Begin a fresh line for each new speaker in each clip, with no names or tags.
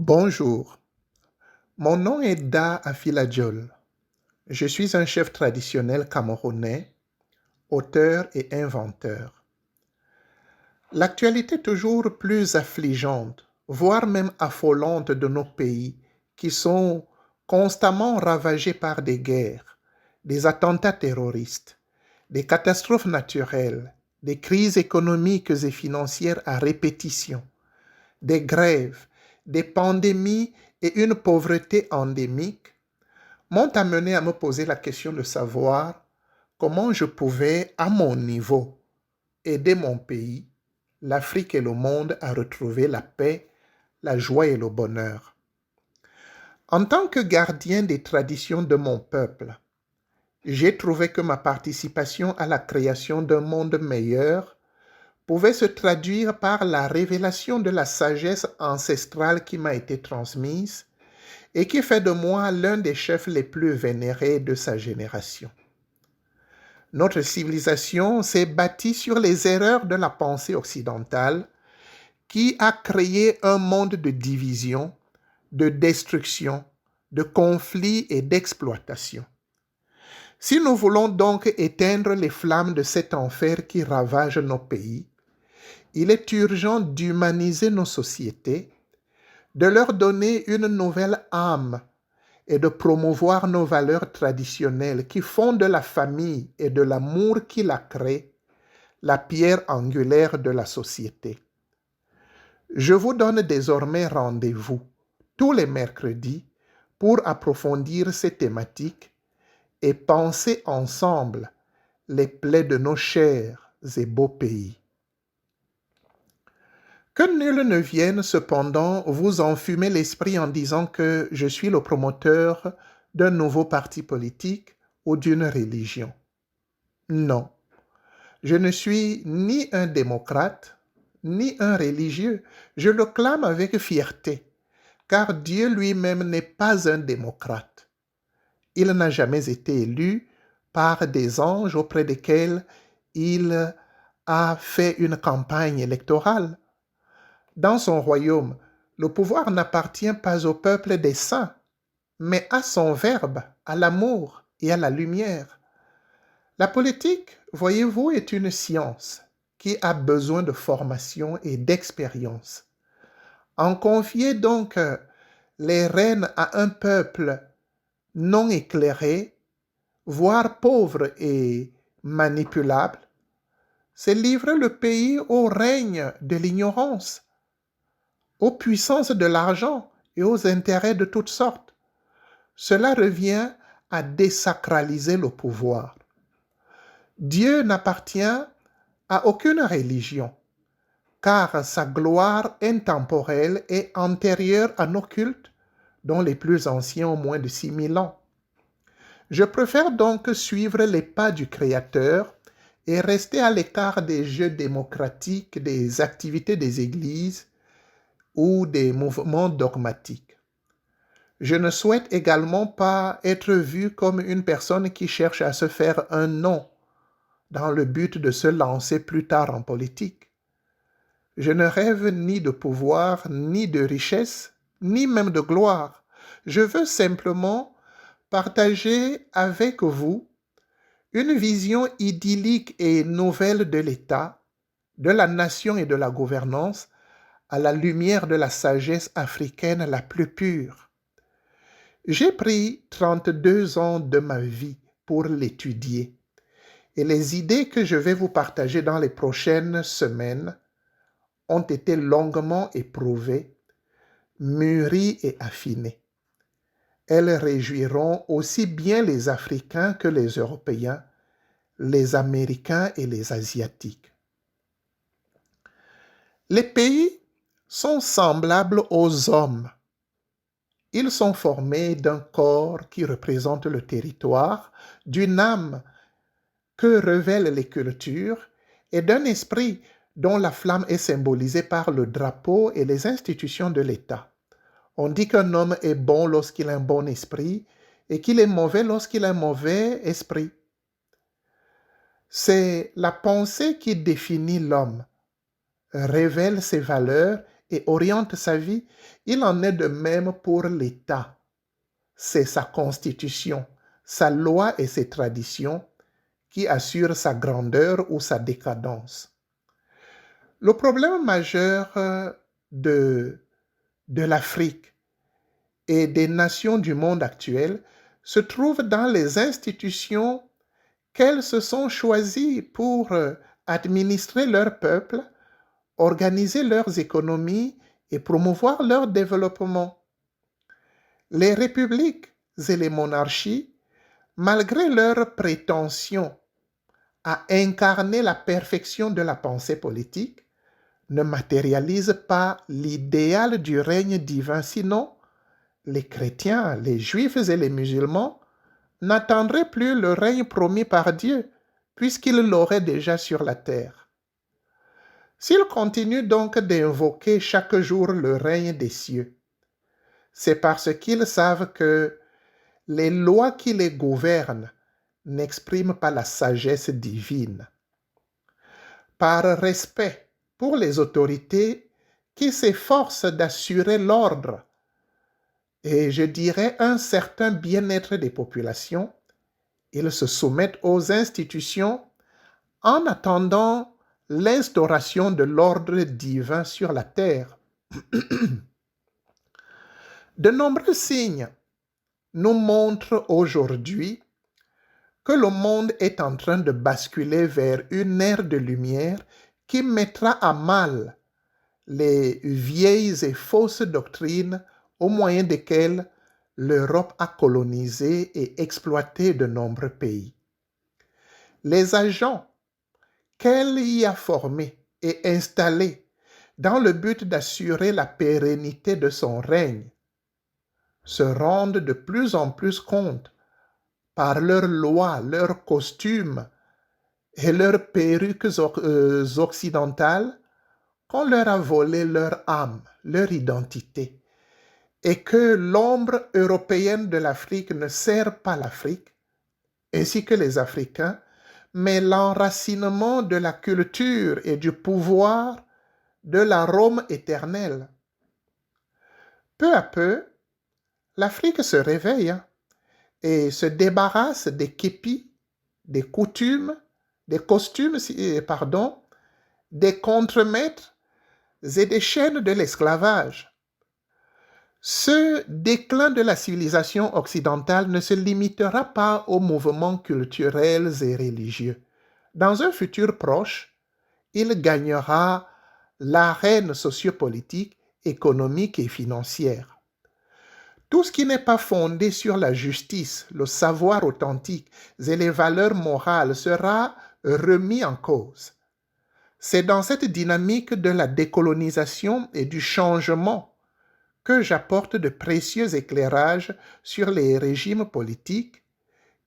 Bonjour, mon nom est Da Afiladiol. Je suis un chef traditionnel camerounais, auteur et inventeur. L'actualité toujours plus affligeante, voire même affolante de nos pays qui sont constamment ravagés par des guerres, des attentats terroristes, des catastrophes naturelles, des crises économiques et financières à répétition, des grèves, des pandémies et une pauvreté endémique m'ont amené à me poser la question de savoir comment je pouvais, à mon niveau, aider mon pays, l'Afrique et le monde à retrouver la paix, la joie et le bonheur. En tant que gardien des traditions de mon peuple, j'ai trouvé que ma participation à la création d'un monde meilleur pouvait se traduire par la révélation de la sagesse ancestrale qui m'a été transmise et qui fait de moi l'un des chefs les plus vénérés de sa génération. Notre civilisation s'est bâtie sur les erreurs de la pensée occidentale qui a créé un monde de division, de destruction, de conflits et d'exploitation. Si nous voulons donc éteindre les flammes de cet enfer qui ravage nos pays, il est urgent d'humaniser nos sociétés, de leur donner une nouvelle âme et de promouvoir nos valeurs traditionnelles qui font de la famille et de l'amour qui la crée la pierre angulaire de la société. Je vous donne désormais rendez-vous tous les mercredis pour approfondir ces thématiques et penser ensemble les plaies de nos chers et beaux pays. Que nul ne vienne cependant vous enfumer l'esprit en disant que je suis le promoteur d'un nouveau parti politique ou d'une religion. Non, je ne suis ni un démocrate, ni un religieux. Je le clame avec fierté, car Dieu lui-même n'est pas un démocrate. Il n'a jamais été élu par des anges auprès desquels il a fait une campagne électorale. Dans son royaume, le pouvoir n'appartient pas au peuple des saints, mais à son Verbe, à l'amour et à la lumière. La politique, voyez-vous, est une science qui a besoin de formation et d'expérience. En confier donc les rênes à un peuple non éclairé, voire pauvre et manipulable, c'est livrer le pays au règne de l'ignorance, aux puissances de l'argent et aux intérêts de toutes sortes. Cela revient à désacraliser le pouvoir. Dieu n'appartient à aucune religion, car sa gloire intemporelle est antérieure à nos cultes, dont les plus anciens ont moins de 6000 ans. Je préfère donc suivre les pas du Créateur et rester à l'écart des jeux démocratiques, des activités des églises ou des mouvements dogmatiques. Je ne souhaite également pas être vu comme une personne qui cherche à se faire un nom dans le but de se lancer plus tard en politique. Je ne rêve ni de pouvoir, ni de richesse, ni même de gloire. Je veux simplement partager avec vous une vision idyllique et nouvelle de l'État, de la nation et de la gouvernance à la lumière de la sagesse africaine la plus pure. J'ai pris 32 ans de ma vie pour l'étudier et les idées que je vais vous partager dans les prochaines semaines ont été longuement éprouvées, mûries et affinées. Elles réjouiront aussi bien les Africains que les Européens, les Américains et les Asiatiques. Les pays sont semblables aux hommes. Ils sont formés d'un corps qui représente le territoire, d'une âme que révèlent les cultures et d'un esprit dont la flamme est symbolisée par le drapeau et les institutions de l'État. On dit qu'un homme est bon lorsqu'il a un bon esprit et qu'il est mauvais lorsqu'il a un mauvais esprit. C'est la pensée qui définit l'homme, révèle ses valeurs et oriente sa vie, il en est de même pour l'État. C'est sa constitution, sa loi et ses traditions qui assurent sa grandeur ou sa décadence. Le problème majeur de l'Afrique et des nations du monde actuel se trouve dans les institutions qu'elles se sont choisies pour administrer leur peuple, organiser leurs économies et promouvoir leur développement. Les républiques et les monarchies, malgré leurs prétentions à incarner la perfection de la pensée politique, ne matérialisent pas l'idéal du règne divin, sinon les chrétiens, les juifs et les musulmans n'attendraient plus le règne promis par Dieu, puisqu'ils l'auraient déjà sur la terre. S'ils continuent donc d'invoquer chaque jour le règne des cieux, c'est parce qu'ils savent que les lois qui les gouvernent n'expriment pas la sagesse divine. Par respect pour les autorités qui s'efforcent d'assurer l'ordre et je dirais un certain bien-être des populations, ils se soumettent aux institutions en attendant l'instauration de l'ordre divin sur la terre. De nombreux signes nous montrent aujourd'hui que le monde est en train de basculer vers une ère de lumière qui mettra à mal les vieilles et fausses doctrines au moyen desquelles l'Europe a colonisé et exploité de nombreux pays. Les agents qu'elle y a formés et installés dans le but d'assurer la pérennité de son règne se rendent de plus en plus compte par leurs lois, leurs costumes et leurs perruques occidentales qu'on leur a volé leur âme, leur identité, et que l'ombre européenne de l'Afrique ne sert pas l'Afrique, ainsi que les Africains, mais l'enracinement de la culture et du pouvoir de la Rome éternelle. Peu à peu, l'Afrique se réveille et se débarrasse des képis, des coutumes, des costumes, des contremaîtres et des chaînes de l'esclavage. Ce déclin de la civilisation occidentale ne se limitera pas aux mouvements culturels et religieux. Dans un futur proche, il gagnera l'arène sociopolitique, économique et financière. Tout ce qui n'est pas fondé sur la justice, le savoir authentique et les valeurs morales sera remis en cause. C'est dans cette dynamique de la décolonisation et du changement que j'apporte de précieux éclairages sur les régimes politiques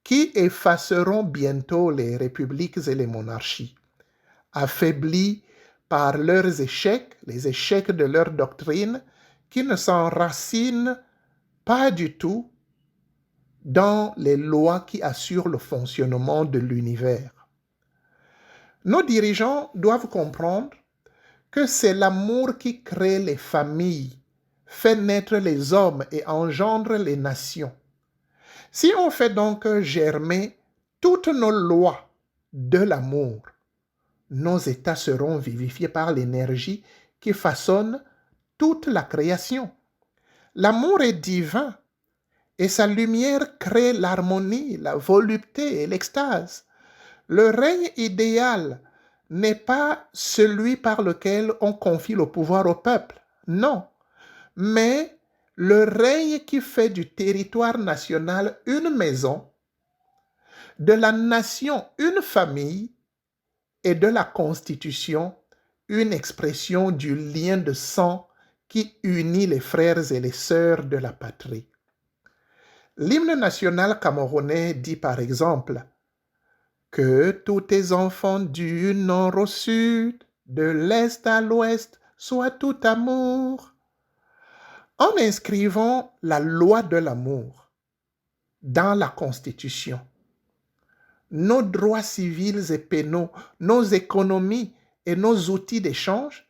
qui effaceront bientôt les républiques et les monarchies, affaiblis par leurs échecs, les échecs de leur doctrine, qui ne s'enracinent pas du tout dans les lois qui assurent le fonctionnement de l'univers. Nos dirigeants doivent comprendre que c'est l'amour qui crée les familles, fait naître les hommes et engendre les nations. Si on fait donc germer toutes nos lois de l'amour, nos états seront vivifiés par l'énergie qui façonne toute la création. L'amour est divin et sa lumière crée l'harmonie, la volupté et l'extase. Le règne idéal n'est pas celui par lequel on confie le pouvoir au peuple, non, mais le règne qui fait du territoire national une maison, de la nation une famille et de la Constitution une expression du lien de sang qui unit les frères et les sœurs de la patrie. L'hymne national camerounais dit par exemple que tous tes enfants du nord au sud, de l'est à l'ouest, soient tout amour. En inscrivant la loi de l'amour dans la Constitution, nos droits civils et pénaux, nos économies et nos outils d'échange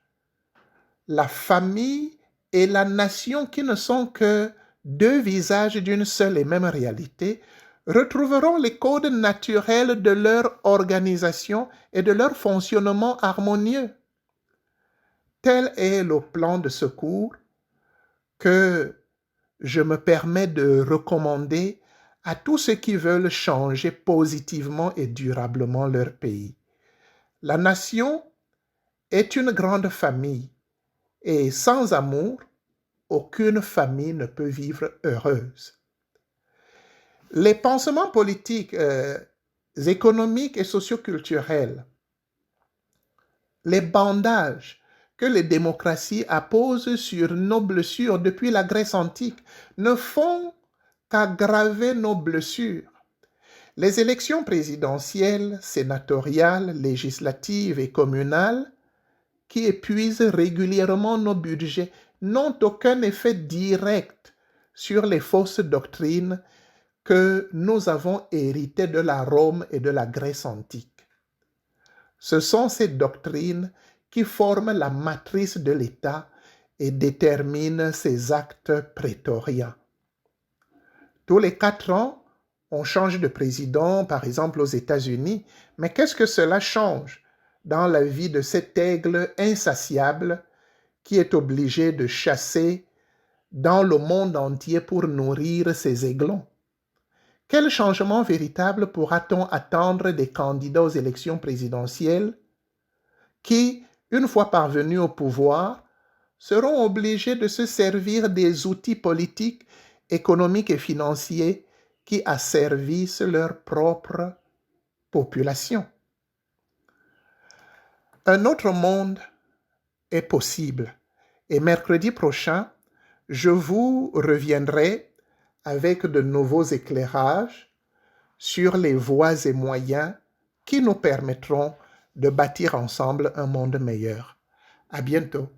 la famille et la nation, qui ne sont que deux visages d'une seule et même réalité, retrouveront les codes naturels de leur organisation et de leur fonctionnement harmonieux. Tel est le plan de secours que je me permets de recommander à tous ceux qui veulent changer positivement et durablement leur pays. La nation est une grande famille et sans amour, aucune famille ne peut vivre heureuse. Les pansements politiques, économiques et socioculturels, les bandages que les démocraties apposent sur nos blessures depuis la Grèce antique ne font qu'aggraver nos blessures. Les élections présidentielles, sénatoriales, législatives et communales qui épuisent régulièrement nos budgets n'ont aucun effet direct sur les fausses doctrines que nous avons héritées de la Rome et de la Grèce antique. Ce sont ces doctrines qui forment la matrice de l'État et déterminent ses actes prétoriens. Tous les 4 ans, on change de président, par exemple aux États-Unis, mais qu'est-ce que cela change dans la vie de cet aigle insatiable qui est obligé de chasser dans le monde entier pour nourrir ses aiglons? Quel changement véritable pourra-t-on attendre des candidats aux élections présidentielles qui, une fois parvenus au pouvoir, seront obligés de se servir des outils politiques, économiques et financiers qui asservissent leur propre population? Un autre monde est possible et mercredi prochain, je vous reviendrai avec de nouveaux éclairages sur les voies et moyens qui nous permettront de bâtir ensemble un monde meilleur. À bientôt.